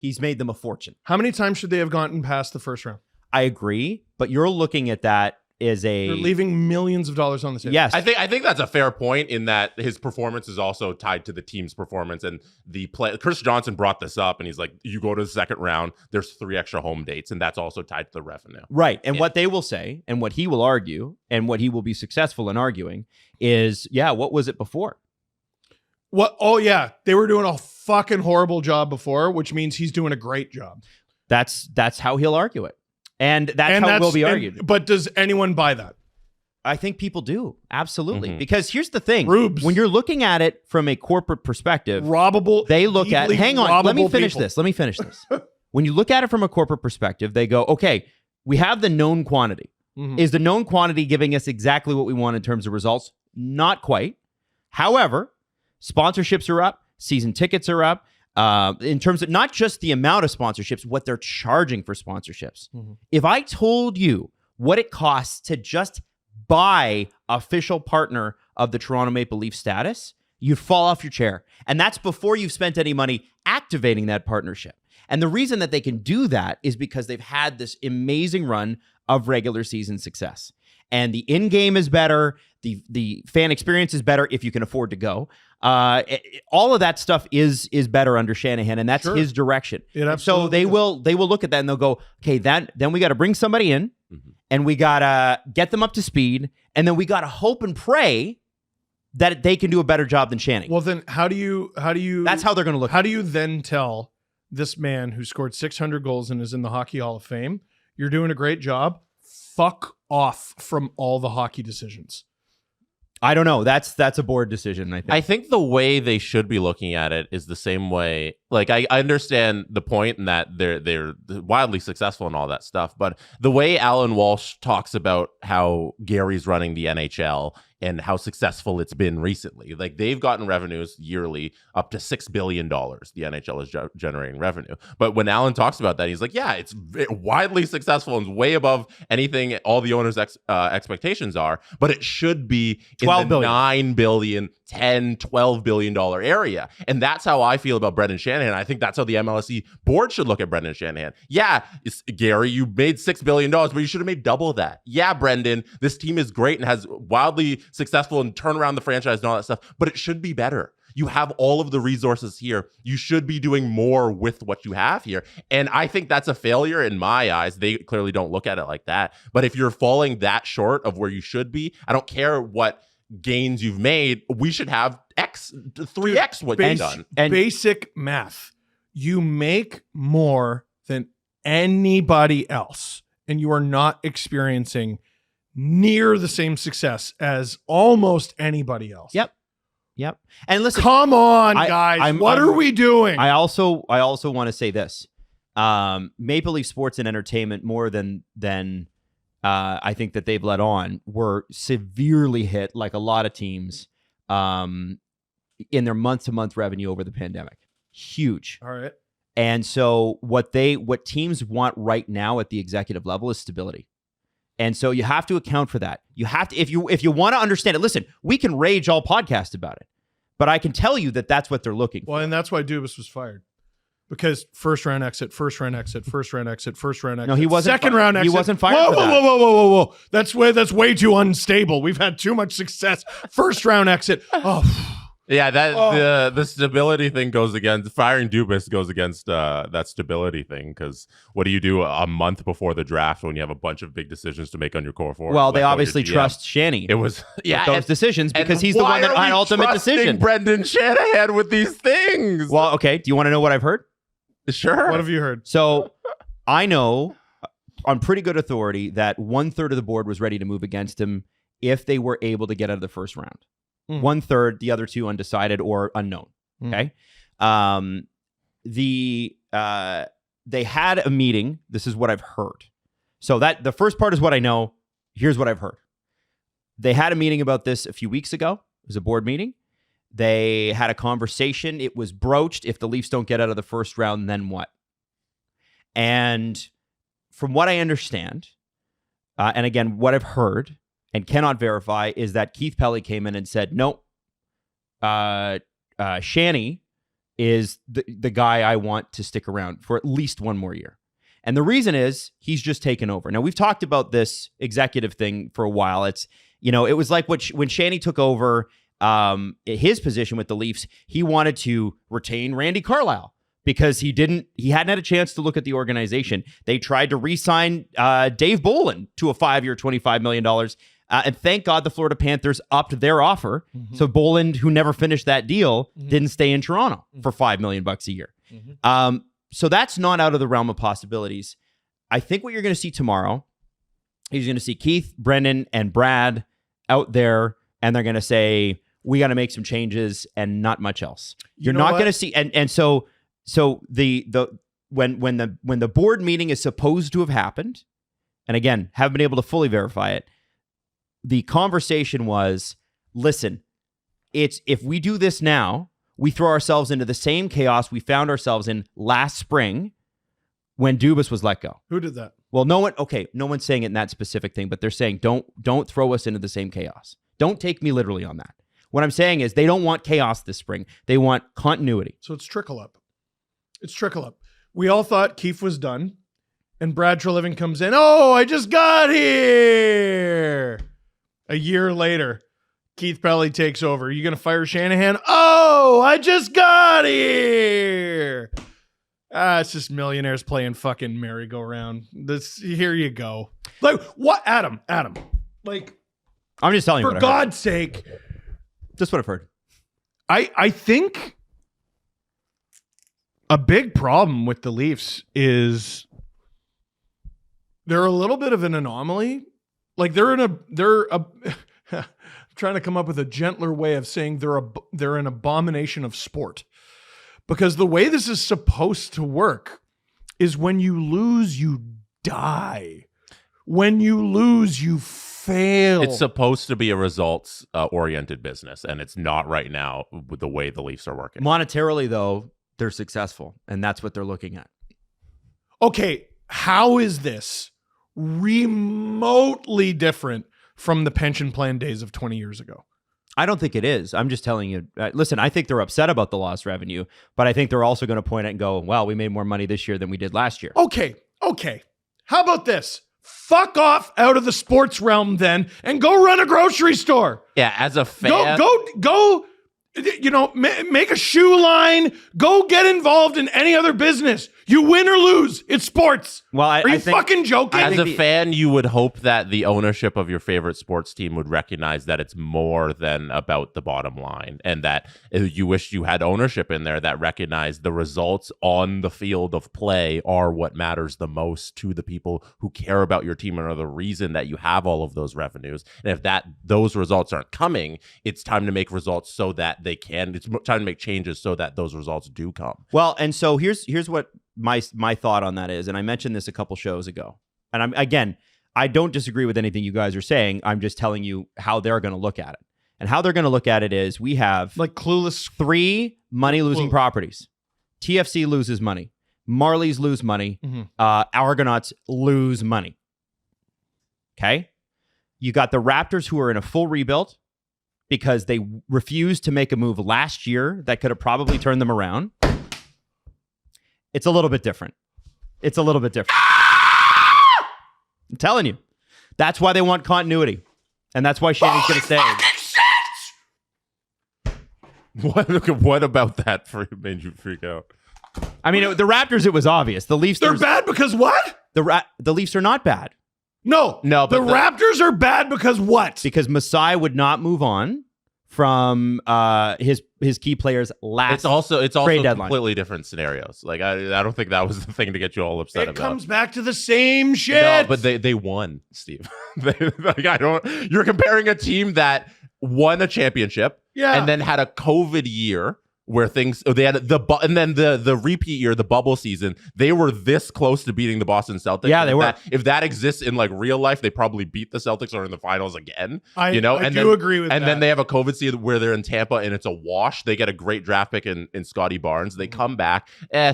He's made them a fortune. How many times should they have gotten past the first round? I agree, but you're looking at that as They're leaving millions of dollars on the table. Yes. I think that's a fair point in that his performance is also tied to the team's performance and the play. Chris Johnson brought this up and he's like, you go to the second round, there's 3 extra home dates, and that's also tied to the revenue. Right. And what they will say and what he will argue and what he will be successful in arguing is, what was it before? What? Oh, yeah. They were doing a fucking horrible job before, which means he's doing a great job. That's how he'll argue it. And that's how it will be argued. But does anyone buy that? I think people do. Absolutely. Because here's the thing. Rubes. When you're looking at it from a corporate perspective, robbable. They look at, hang on, let me finish people. this. Let me finish this. When you look at it from a corporate perspective, they go, okay, we have the known quantity. Is the known quantity giving us exactly what we want in terms of results? Not quite. However, sponsorships are up. Season tickets are up. In terms of not just the amount of sponsorships, what they're charging for sponsorships. If I told you what it costs to just buy official partner of the Toronto Maple Leaf status, you'd fall off your chair. And that's before you've spent any money activating that partnership. And the reason that they can do that is because they've had this amazing run of regular season success. And the in-game is better. The fan experience is better if you can afford to go. All of that stuff is better under Shanahan, and that's his direction. So they will look at that and they'll go, okay, then we got to bring somebody in, and we got to get them up to speed, and then we got to hope and pray that they can do a better job than Shanny. Well, then how do you? That's how they're going to look. How do you then tell this man who scored 600 goals and is in the Hockey Hall of Fame, you're doing a great job? Fuck off from all the hockey decisions. I don't know. That's a board decision, I think. I think the way they should be looking at it is the same way. Like, I understand the point in that they're wildly successful and all that stuff, but the way Alan Walsh talks about how Gary's running the NHL and how successful it's been recently, like they've gotten revenues yearly up to $6 billion. The NHL is generating revenue. But when Alan talks about that, he's like, yeah, it's widely successful and way above anything all the owners' expectations are, but it should be in the $9 billion, $10, $12 billion area. And that's how I feel about Brendan Shanahan. I think that's how the MLSE board should look at Brendan Shanahan. Yeah, Gary, you made $6 billion, but you should have made double that. Yeah, Brendan, this team is great and has wildly successful and turn around the franchise and all that stuff, but it should be better. You have all of the resources here. You should be doing more with what you have here. And I think that's a failure in my eyes. They clearly don't look at it like that. But if you're falling that short of where you should be, I don't care what gains you've made, we should have 3x what you've done. And basic math. You make more than anybody else, and you are not experiencing near the same success as almost anybody else. Yep. And listen, come on, guys. What are we doing? I also want to say this. Maple Leaf Sports and Entertainment, more than I think that they've let on, were severely hit, like a lot of teams, in their month-to-month revenue over the pandemic. Huge. All right. And so what teams want right now at the executive level is stability. And so you have to account for that. You have to, if you want to understand it, listen, we can rage all podcast about it, but I can tell you that that's what they're looking for. Well, and that's why Dubas was fired. Because first round exit. No, he wasn't. Second round exit. He wasn't fired for that. Whoa. That's way too unstable. We've had too much success. First round exit. Oh. Yeah, the stability thing goes against firing Dubas goes against that stability thing, because what do you do a month before the draft when you have a bunch of big decisions to make on your core four? Well, they obviously trust Shanny. It was those decisions because he's the one that had ultimate decision. Brendan Shanahan with these things. Well, okay. Do you want to know what I've heard? Sure. What have you heard? So I know on pretty good authority that 1/3 of the board was ready to move against him if they were able to get out of the first round. 1/3, the other two undecided or unknown. Okay. They had a meeting. This is what I've heard. So that the first part is what I know. Here's what I've heard. They had a meeting about this a few weeks ago. It was a board meeting. They had a conversation. It was broached. If the Leafs don't get out of the first round, then what? And from what I understand, and again, what I've heard, and cannot verify, is that Keith Pelly came in and said, no, Shanny is the guy I want to stick around for at least one more year. And the reason is he's just taken over. Now, we've talked about this executive thing for a while. It's, it was like when Shanny took over his position with the Leafs, he wanted to retain Randy Carlyle because he hadn't had a chance to look at the organization. They tried to re-sign Dave Bolin to a 5-year, $25 million. And thank God the Florida Panthers upped their offer. Mm-hmm. So Bolin, who never finished that deal, didn't stay in Toronto for $5 million a year. Mm-hmm. So that's not out of the realm of possibilities. I think what you're going to see tomorrow is you're going to see Keith, Brendan, and Brad out there, and they're going to say, we got to make some changes and not much else. You're not going to see, and so when the board meeting is supposed to have happened, and again, haven't been able to fully verify it, the conversation was, listen, if we do this now, we throw ourselves into the same chaos we found ourselves in last spring when Dubas was let go. Who did that? Well, no one's saying it in that specific thing, but they're saying don't throw us into the same chaos. Don't take me literally on that. What I'm saying is they don't want chaos this spring. They want continuity. So it's trickle up. We all thought Keefe was done, and Brad Treliving comes in. Oh, I just got here. A year later, Keith Pelly takes over. You going to fire Shanahan? Oh, I just got here. It's just millionaires playing fucking merry-go-round. Here you go. Like, what? Adam. Like, I'm just telling you. For God's sake. Just what I've heard. I think a big problem with the Leafs is they're a little bit of an anomaly. Like they're I'm trying to come up with a gentler way of saying they're an abomination of sport. Because the way this is supposed to work is when you lose, you die. When you lose, you fail. It's supposed to be a results oriented business, and it's not right now with the way the Leafs are working. Monetarily, though, they're successful, and that's what they're looking at. Okay, how is this remotely different from the pension plan days of 20 years ago? I don't think it is. I'm just telling you. Listen, I think they're upset about the lost revenue, but I think they're also going to point at and go, well, we made more money this year than we did last year. Okay. How about this? Fuck off out of the sports realm then and go run a grocery store. Yeah, as a fan. Go, make a shoe line. Go get involved in any other business. You win or lose. It's sports. Well, Are you fucking joking? As a fan, you would hope that the ownership of your favorite sports team would recognize that it's more than about the bottom line, and that you wish you had ownership in there that recognized the results on the field of play are what matters the most to the people who care about your team and are the reason that you have all of those revenues. And if those results aren't coming, it's time to make results so that it's time to make changes so that those results do come. Well, and so here's what my thought on that is, and I mentioned this a couple shows ago. And I don't disagree with anything you guys are saying. I'm just telling you how they're going to look at it. And how they're going to look at it is we have like clueless 3 money-losing properties. TFC loses money. Marlies lose money. Mm-hmm. Argonauts lose money. Okay? You got the Raptors who are in a full rebuild because they refused to make a move last year that could have probably turned them around. It's a little bit different. I'm telling you. That's why they want continuity. And that's why Shanny's going to stay. What about that made you freak out? I mean, the Raptors, it was obvious. The Leafs... They're bad because what? The Leafs are not bad. No. But the Raptors are bad because what? Because Masai would not move on from his key players last It's also trade deadline. Completely different scenarios. Like I don't think that was the thing to get you all upset about. It comes back to the same shit. No, but they won, Steve. You're comparing a team that won a championship and then had a COVID year where they had and then the repeat year, the bubble season, they were this close to beating the Boston Celtics. Yeah, they were. If that exists in like real life, they probably beat the Celtics or in the finals again. I do agree with that. And then they have a COVID season where they're in Tampa and it's a wash. They get a great draft pick in Scotty Barnes. They come back.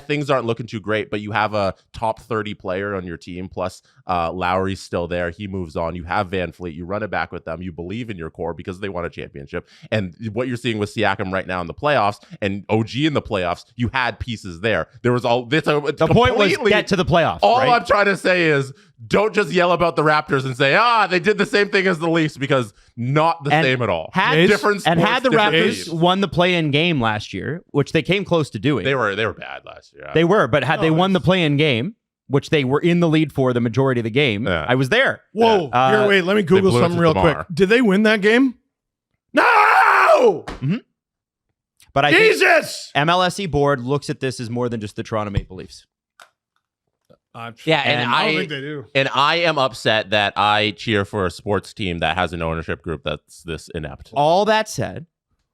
Things aren't looking too great, but you have a top 30 player on your team. Plus Lowry's still there. He moves on. You have Van Fleet. You run it back with them. You believe in your core because they won a championship. And what you're seeing with Siakam right now in the playoffs, and OG in the playoffs, you had pieces there. There was all this. The point was get to the playoffs. All right? I'm trying to say is don't just yell about the Raptors and say, they did the same thing as the Leafs, because not the same at all. Had Jace? Different sports, and had the different Raptors teams. won the play-in game last year, which they came close to doing. They were bad last year. They were, but had they won the play-in game, which they were in the lead for the majority of the game, Yeah. I was there. Whoa. Here, wait, let me Google blew it something to real DeMar. quick. Did they win that game? No! But I think Jesus! MLSE board looks at this as more than just the Toronto Maple Leafs. Yeah, and I don't think they do. And I am upset that I cheer for a sports team that has an ownership group that's this inept. All that said,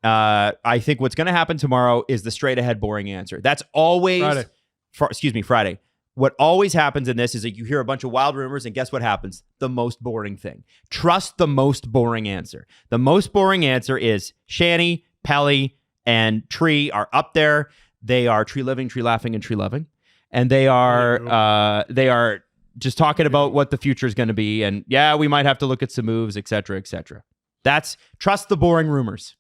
I think what's going to happen tomorrow is the straight ahead boring answer. That's always Friday. What always happens in this is that you hear a bunch of wild rumors, and guess what happens? The most boring thing. Trust the most boring answer. The most boring answer is Shanny, Pelly, and Tree are up there. They are Treliving, Tree Laughing, and Tree Loving. And they are just talking about what the future is going to be. And yeah, we might have to look at some moves, et cetera, et cetera. That's trust the boring rumors.